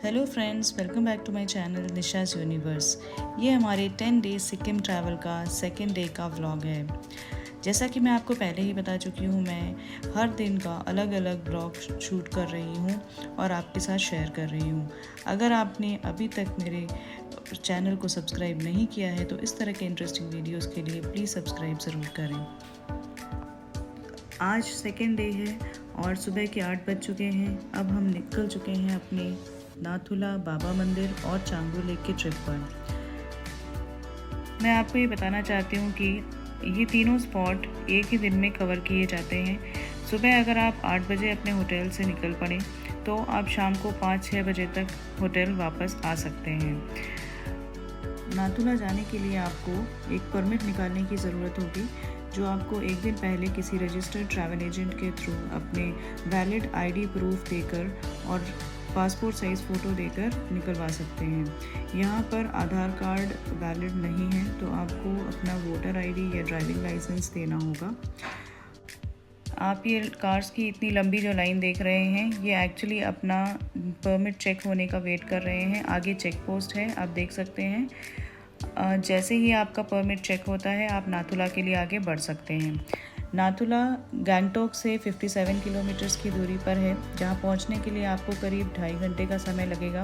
Hello friends, welcome back to my channel Nisha's universe. ये हमारे 10 days Sikkim travel का second day का व्लॉग है। जैसा कि मैं आपको पहले ही बता चुकी हूँ, मैं हर दिन का अलग अलग व्लॉग शूट कर रही हूँ और आपके साथ शेयर कर रही हूँ। अगर आपने अभी तक मेरे चैनल को सब्सक्राइब नहीं किया है तो इस तरह के इंटरेस्टिंग वीडियोस के लिए प्लीज़ सब्सक्राइब ज़रूर करें। आज सेकेंड डे है और सुबह के 8 बज चुके हैं। अब हम निकल चुके हैं अपने नाथुला, बाबा मंदिर और चांगू लेक के ट्रिप पर। मैं आपको ये बताना चाहती हूँ कि ये तीनों स्पॉट एक ही दिन में कवर किए जाते हैं। सुबह अगर आप 8 बजे अपने होटल से निकल पड़ें तो आप शाम को 5-6 बजे तक होटल वापस आ सकते हैं। नाथुला जाने के लिए आपको एक परमिट निकालने की ज़रूरत होगी, जो आपको एक दिन पहले किसी रजिस्टर्ड ट्रैवल एजेंट के थ्रू अपने वैलिड आईडी प्रूफ देकर और पासपोर्ट साइज़ फ़ोटो देकर निकलवा सकते हैं। यहाँ पर आधार कार्ड वैलिड नहीं है तो आपको अपना वोटर आईडी या ड्राइविंग लाइसेंस देना होगा। आप ये कार्स की इतनी लंबी जो लाइन देख रहे हैं, ये एक्चुअली अपना परमिट चेक होने का वेट कर रहे हैं। आगे चेक पोस्ट है, आप देख सकते हैं। जैसे ही आपका परमिट चेक होता है आप नाथुला के लिए आगे बढ़ सकते हैं। नाथुला गैंगटोक से 57 किलोमीटर्स की दूरी पर है, जहां पहुंचने के लिए आपको करीब 2.5 घंटे का समय लगेगा।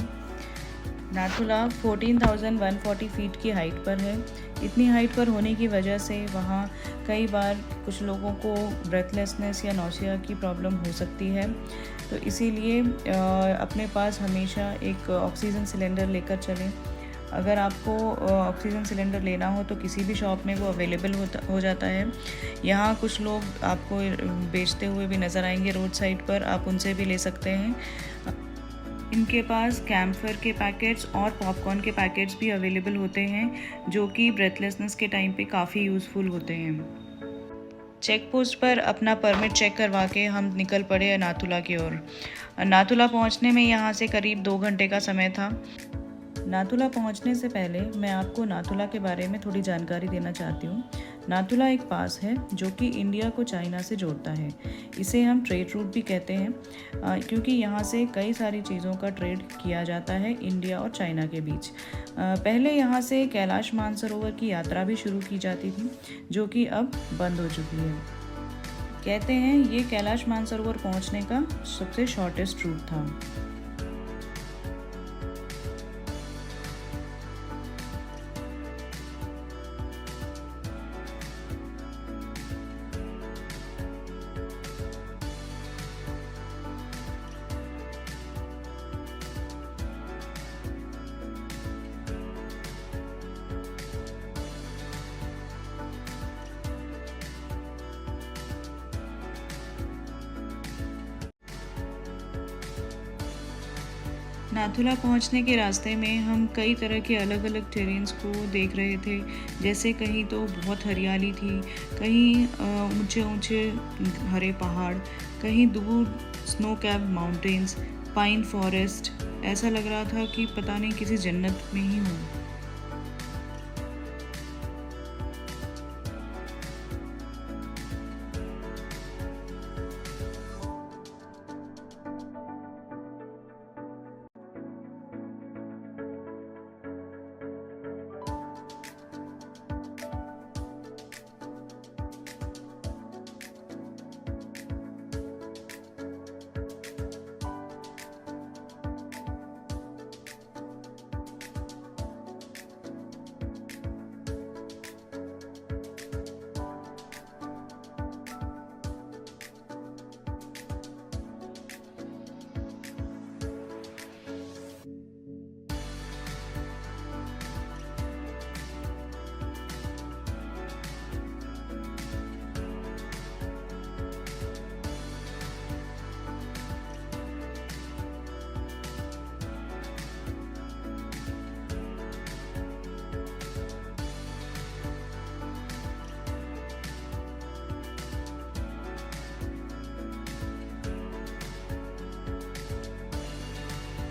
नाथुला 14,140 फीट की हाइट पर है। इतनी हाइट पर होने की वजह से वहाँ कई बार कुछ लोगों को ब्रेथलेसनेस या नौसिया की प्रॉब्लम हो सकती है, तो इसीलिए अपने पास हमेशा एक ऑक्सीजन सिलेंडर लेकर चलें। अगर आपको ऑक्सीजन सिलेंडर लेना हो तो किसी भी शॉप में वो अवेलेबल हो जाता है। यहाँ कुछ लोग आपको बेचते हुए भी नज़र आएंगे रोड साइड पर, आप उनसे भी ले सकते हैं। इनके पास कैम्फर के पैकेट्स और पॉपकॉर्न के पैकेट्स भी अवेलेबल होते हैं, जो कि ब्रेथलेसनेस के टाइम पे काफ़ी यूज़फुल होते हैं। चेक पोस्ट पर अपना परमिट चेक करवा के हम निकल पड़े नाथुला की ओर। नाथुला पहुंचने में यहाँ से करीब 2 घंटे का समय था। नाथुला पहुंचने से पहले मैं आपको नाथुला के बारे में थोड़ी जानकारी देना चाहती हूँ। नाथुला एक पास है जो कि इंडिया को चाइना से जोड़ता है। इसे हम ट्रेड रूट भी कहते हैं, क्योंकि यहाँ से कई सारी चीज़ों का ट्रेड किया जाता है इंडिया और चाइना के बीच। पहले यहाँ से कैलाश मानसरोवर की यात्रा भी शुरू की जाती थी, जो कि अब बंद हो चुकी है। कहते हैं ये कैलाश मानसरोवर पहुँचने का सबसे शॉर्टेस्ट रूट था। नाथुला पहुंचने के रास्ते में हम कई तरह के अलग अलग टेरेन्स को देख रहे थे। जैसे कहीं तो बहुत हरियाली थी, कहीं ऊंचे ऊंचे हरे पहाड़, कहीं दूर snow cap mountains, pine forest. ऐसा लग रहा था कि पता नहीं किसी जन्नत में ही हूँ।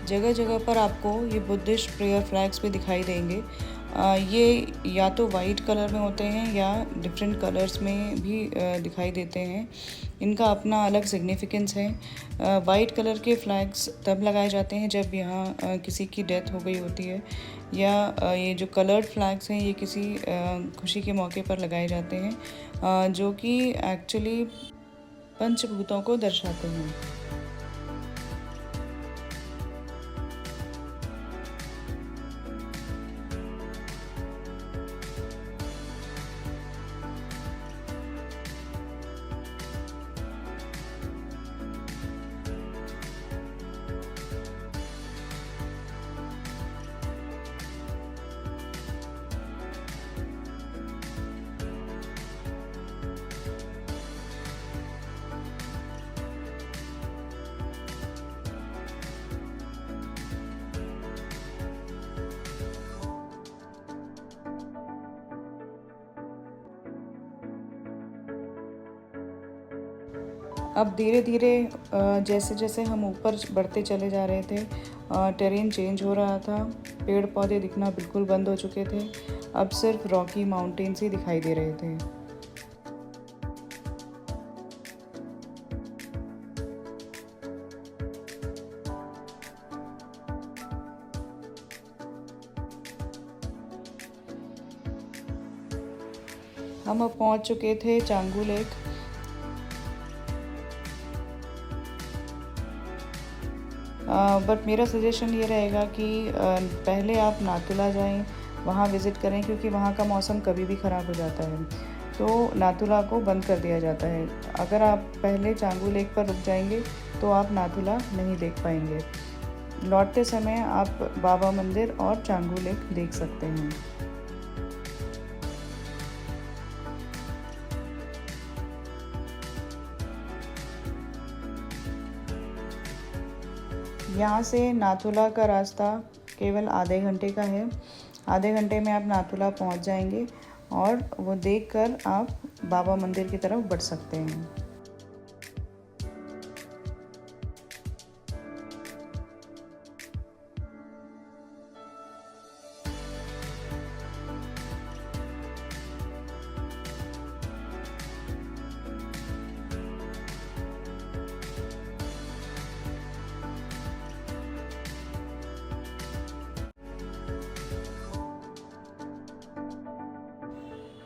जगह जगह पर आपको ये बुद्धिस्ट प्रेयर फ्लैग्स भी दिखाई देंगे। ये या तो वाइट कलर में होते हैं या डिफरेंट कलर्स में भी दिखाई देते हैं। इनका अपना अलग सिग्निफिकेंस है। वाइट कलर के फ्लैग्स तब लगाए जाते हैं जब यहाँ किसी की डेथ हो गई होती है, या ये जो कलर्ड फ्लैग्स हैं ये किसी खुशी के मौके पर लगाए जाते हैं, जो कि एक्चुअली पंचभूतों को दर्शाते हैं। अब धीरे धीरे जैसे जैसे हम ऊपर बढ़ते चले जा रहे थे, टेरेन चेंज हो रहा था। पेड़ पौधे दिखना बिल्कुल बंद हो चुके थे। अब सिर्फ रॉकी माउंटेन्स ही दिखाई दे रहे थे। हम अब पहुंच चुके थे चांगू लेक। बट मेरा सजेशन ये रहेगा कि पहले आप नाथुला जाएं, वहाँ विज़िट करें, क्योंकि वहाँ का मौसम कभी भी ख़राब हो जाता है, तो नाथुला को बंद कर दिया जाता है। अगर आप पहले चांगू लेक पर रुक जाएंगे तो आप नाथुला नहीं देख पाएंगे। लौटते समय आप बाबा मंदिर और चांगू लेक देख सकते हैं। यहाँ से नाथुला का रास्ता केवल आधे घंटे का है। आधे घंटे में आप नाथुला पहुँच जाएंगे और वो देखकर आप बाबा मंदिर की तरफ बढ़ सकते हैं।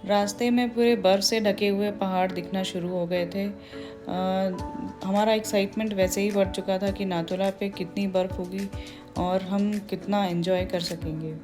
रास्ते में पूरे बर्फ़ से ढके हुए पहाड़ दिखना शुरू हो गए थे। हमारा एक्साइटमेंट वैसे ही बढ़ चुका था कि नाथुला पे कितनी बर्फ़ होगी और हम कितना एंजॉय कर सकेंगे।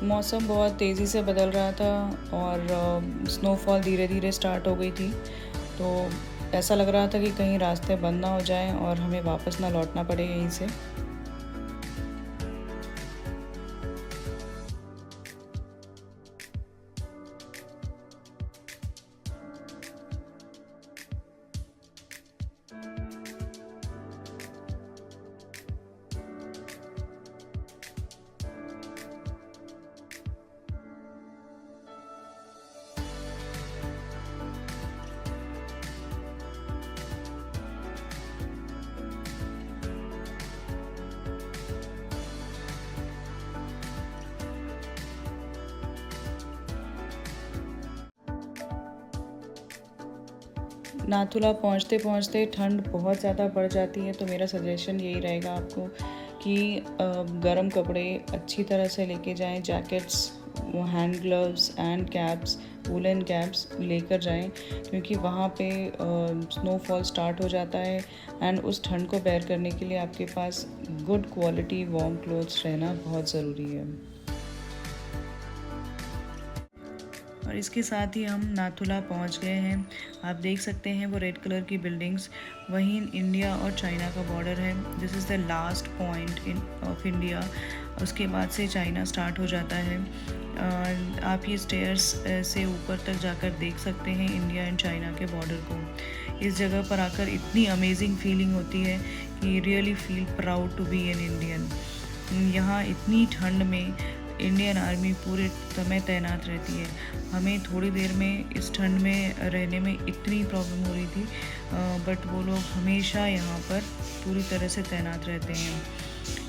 मौसम बहुत तेज़ी से बदल रहा था और स्नोफॉल धीरे धीरे स्टार्ट हो गई थी, तो ऐसा लग रहा था कि कहीं रास्ते बंद ना हो जाएं और हमें वापस ना लौटना पड़े यहीं से। नाथुला पहुँचते पहुँचते ठंड बहुत ज़्यादा बढ़ जाती है, तो मेरा सजेशन यही रहेगा आपको कि गर्म कपड़े अच्छी तरह से लेके जाएं। Jackets, hand gloves and caps, woollen caps लेकर जाएं, क्योंकि वहाँ पे स्नोफॉल स्टार्ट हो जाता है एंड उस ठंड को बेयर करने के लिए आपके पास गुड क्वालिटी वार्म क्लोथ्स रहना बहुत ज़रूरी है। और इसके साथ ही हम नाथुला पहुंच गए हैं। आप देख सकते हैं वो रेड कलर की बिल्डिंग्स, वहीं इंडिया और चाइना का बॉर्डर है। This is the last point of India. उसके बाद से चाइना स्टार्ट हो जाता है। आप ये स्टेयर्स से ऊपर तक जाकर देख सकते हैं इंडिया एंड चाइना के बॉर्डर को। इस जगह पर आकर इतनी अमेजिंग फीलिंग होती है कि really feel proud to be an Indian. यहाँ इतनी ठंड में इंडियन आर्मी पूरे समय तैनात रहती है। हमें थोड़ी देर में इस ठंड में रहने में इतनी प्रॉब्लम हो रही थी, बट वो लोग हमेशा यहाँ पर पूरी तरह से तैनात रहते हैं।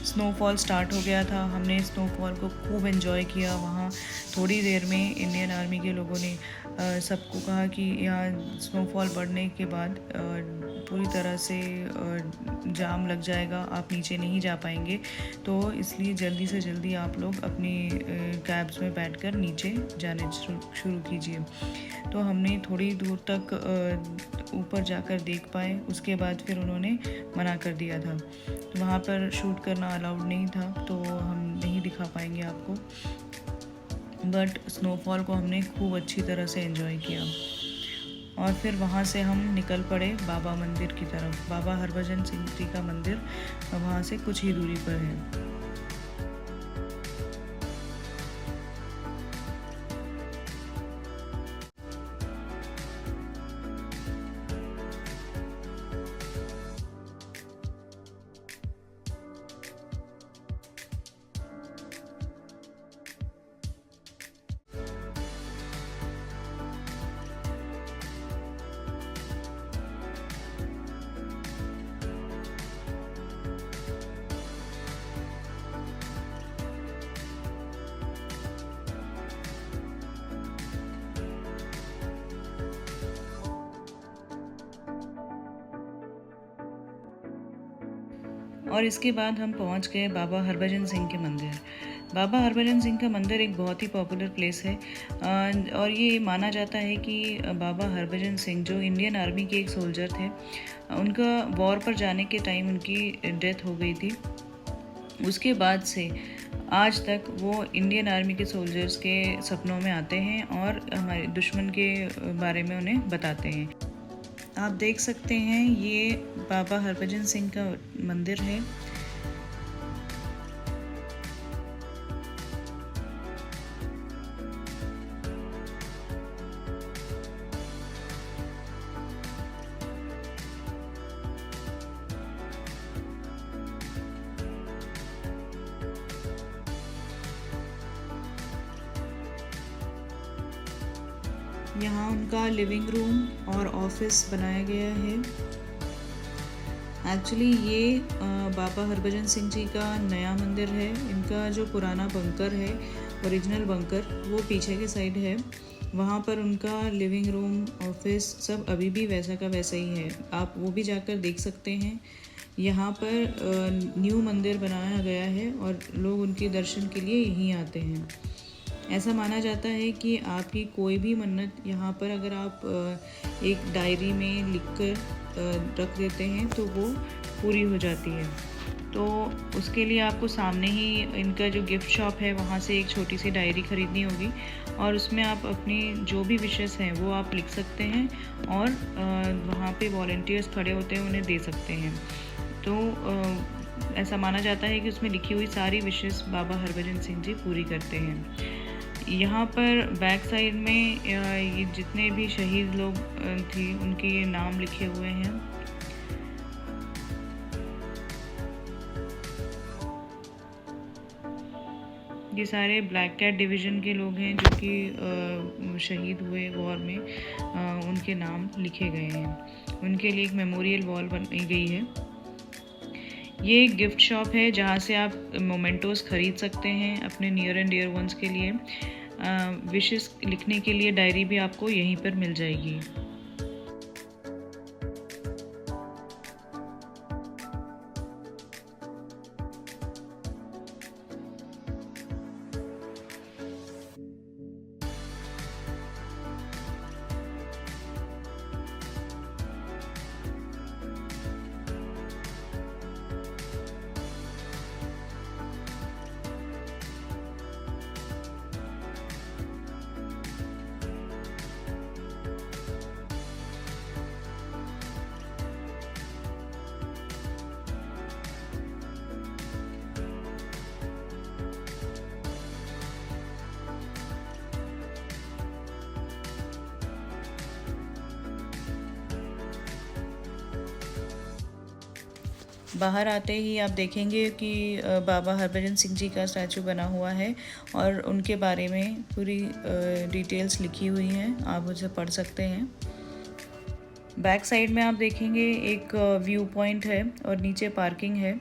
स्नोफॉल स्टार्ट हो गया था, हमने स्नोफॉल को खूब एंजॉय किया। वहाँ थोड़ी देर में इंडियन आर्मी के लोगों ने सबको कहा कि यहाँ स्नोफॉल बढ़ने के बाद पूरी तरह से जाम लग जाएगा, आप नीचे नहीं जा पाएंगे, तो इसलिए जल्दी से जल्दी आप लोग अपनी कैब्स में बैठकर नीचे जाने शुरू कीजिए। तो हमने थोड़ी दूर तक ऊपर जाकर देख पाए, उसके बाद फिर उन्होंने मना कर दिया था। तो वहाँ पर शूट करना अलाउड नहीं था, तो हम नहीं दिखा पाएंगे आपको, बट स्नोफॉल को हमने खूब अच्छी तरह से एंजॉय किया। और फिर वहाँ से हम निकल पड़े बाबा मंदिर की तरफ। बाबा हरभजन सिंह जी का मंदिर वहाँ से कुछ ही दूरी पर है। और इसके बाद हम पहुंच गए बाबा हरभजन सिंह के मंदिर। बाबा हरभजन सिंह का मंदिर एक बहुत ही पॉपुलर प्लेस है, और ये माना जाता है कि बाबा हरभजन सिंह जो इंडियन आर्मी के एक सोल्जर थे, उनका वॉर पर जाने के टाइम उनकी डेथ हो गई थी। उसके बाद से आज तक वो इंडियन आर्मी के सोल्जर्स के सपनों में आते हैं और हमारे दुश्मन के बारे में उन्हें बताते हैं। आप देख सकते हैं ये बाबा हरभजन सिंह का मंदिर है। यहाँ उनका लिविंग रूम और ऑफिस बनाया गया है। एक्चुअली ये बाबा हरभजन सिंह जी का नया मंदिर है। इनका जो पुराना बंकर है, ओरिजिनल बंकर, वो पीछे के साइड है। वहाँ पर उनका लिविंग रूम, ऑफिस सब अभी भी वैसा का वैसा ही है। आप वो भी जाकर देख सकते हैं। यहाँ पर न्यू मंदिर बनाया गया है और लोग उनके दर्शन के लिए यहीं आते हैं। ऐसा माना जाता है कि आपकी कोई भी मन्नत यहाँ पर अगर आप एक डायरी में लिखकर रख देते हैं तो वो पूरी हो जाती है। तो उसके लिए आपको सामने ही इनका जो गिफ्ट शॉप है वहाँ से एक छोटी सी डायरी ख़रीदनी होगी और उसमें आप अपनी जो भी विशेस हैं वो आप लिख सकते हैं और वहाँ पे वॉलंटियर्स खड़े होते हैं, उन्हें दे सकते हैं। तो ऐसा माना जाता है कि उसमें लिखी हुई सारी विशेस बाबा हरभजन सिंह जी पूरी करते हैं। यहाँ पर बैक साइड में ये जितने भी शहीद लोग थे उनके नाम लिखे हुए हैं। ये सारे ब्लैक कैट डिवीज़न के लोग हैं जो कि शहीद हुए वॉर में, उनके नाम लिखे गए हैं। उनके लिए एक मेमोरियल वॉल बनाई गई है। ये एक गिफ्ट शॉप है जहाँ से आप मोमेंटोस ख़रीद सकते हैं अपने नियर एंड डियर वंस के लिए। विशेस लिखने के लिए डायरी भी आपको यहीं पर मिल जाएगी। बाहर आते ही आप देखेंगे कि बाबा हरभजन सिंह जी का स्टैचू बना हुआ है और उनके बारे में पूरी डिटेल्स लिखी हुई हैं, आप उसे पढ़ सकते हैं। बैक साइड में आप देखेंगे एक व्यू पॉइंट है और नीचे पार्किंग है।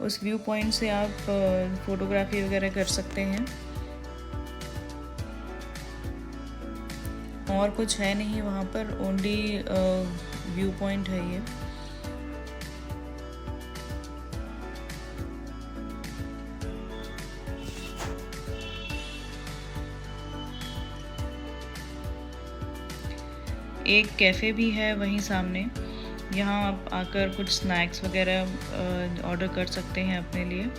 उस व्यू पॉइंट से आप फोटोग्राफी वगैरह कर सकते हैं। और कुछ है नहीं वहाँ पर, ओनली व्यू पॉइंट है ये। एक कैफ़े भी है वहीं सामने, यहाँ आप आकर कुछ स्नैक्स वगैरह ऑर्डर कर सकते हैं अपने लिए।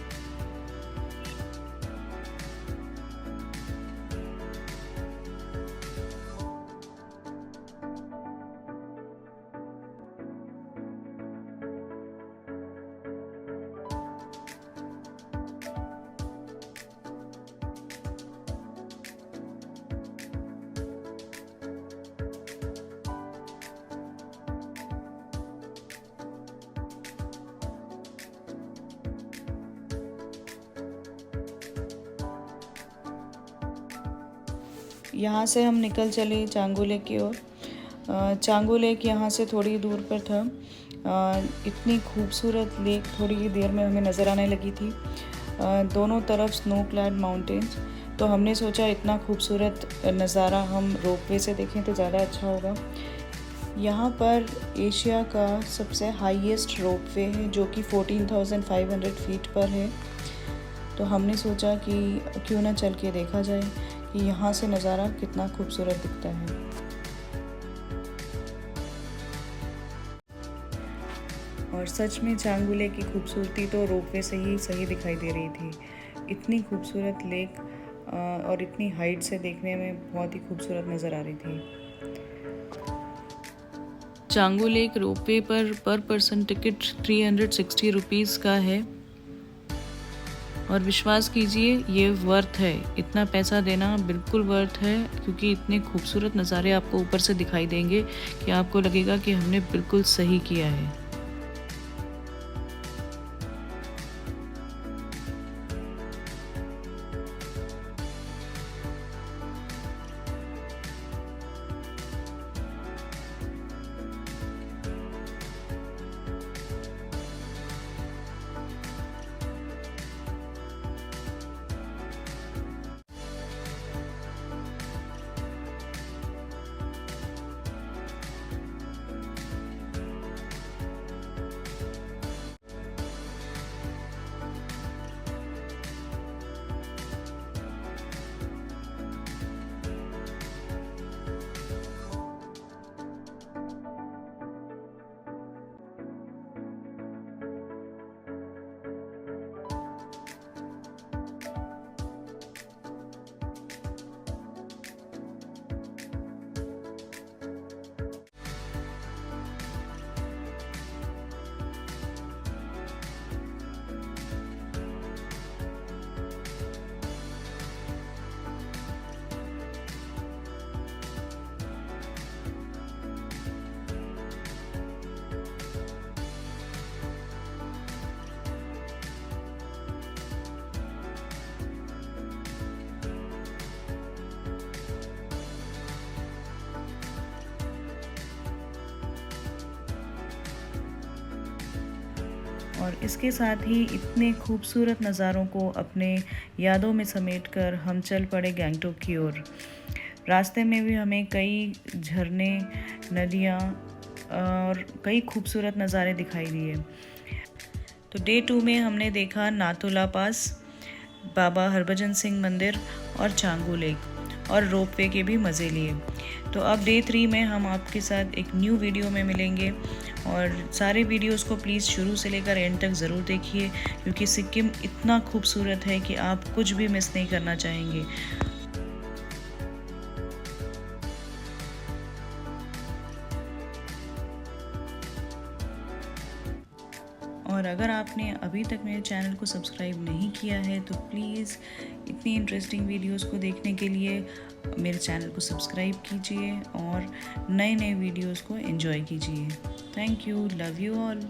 यहाँ से हम निकल चले चांगू लेक की ओर। चांगू लेक यहाँ से थोड़ी दूर पर था। इतनी खूबसूरत लेक थोड़ी ही देर में हमें नज़र आने लगी थी। दोनों तरफ स्नो क्लैड माउंटेन्स, तो हमने सोचा इतना खूबसूरत नज़ारा हम रोपवे से देखें तो ज़्यादा अच्छा होगा। यहाँ पर एशिया का सबसे हाईएस्ट रोपवे है जो कि 14,500 फीट पर है। तो हमने सोचा कि क्यों ना चल के देखा जाए कि यहाँ से नज़ारा कितना खूबसूरत दिखता है। और सच में चांगू लेक की खूबसूरती तो रोपवे से ही सही दिखाई दे रही थी। इतनी खूबसूरत लेक और इतनी हाइट से देखने में बहुत ही खूबसूरत नज़र आ रही थी। चांगू लेक रोपवे पर पर्सन टिकट 360 रुपीज़ का है और विश्वास कीजिए ये वर्थ है। इतना पैसा देना बिल्कुल वर्थ है, क्योंकि इतने खूबसूरत नज़ारे आपको ऊपर से दिखाई देंगे कि आपको लगेगा कि हमने बिल्कुल सही किया है। और इसके साथ ही इतने खूबसूरत नज़ारों को अपने यादों में समेटकर हम चल पड़े गैंगटॉक की ओर। रास्ते में भी हमें कई झरने, नदियाँ और कई खूबसूरत नज़ारे दिखाई दिए। तो डे 2 में हमने देखा नाथुला पास, बाबा हरभजन सिंह मंदिर और चांगू लेक और रोपवे के भी मज़े लिए। तो अब डे 3 में हम आपके साथ एक न्यू वीडियो में मिलेंगे और सारे वीडियोस को प्लीज़ शुरू से लेकर एंड तक ज़रूर देखिए, क्योंकि सिक्किम इतना खूबसूरत है कि आप कुछ भी मिस नहीं करना चाहेंगे। और अगर आपने अभी तक मेरे चैनल को सब्सक्राइब नहीं किया है तो प्लीज़ इतनी इंटरेस्टिंग वीडियोस को देखने के लिए मेरे चैनल को सब्सक्राइब कीजिए और नए नए वीडियोस को एंजॉय कीजिए। Thank you, love you all.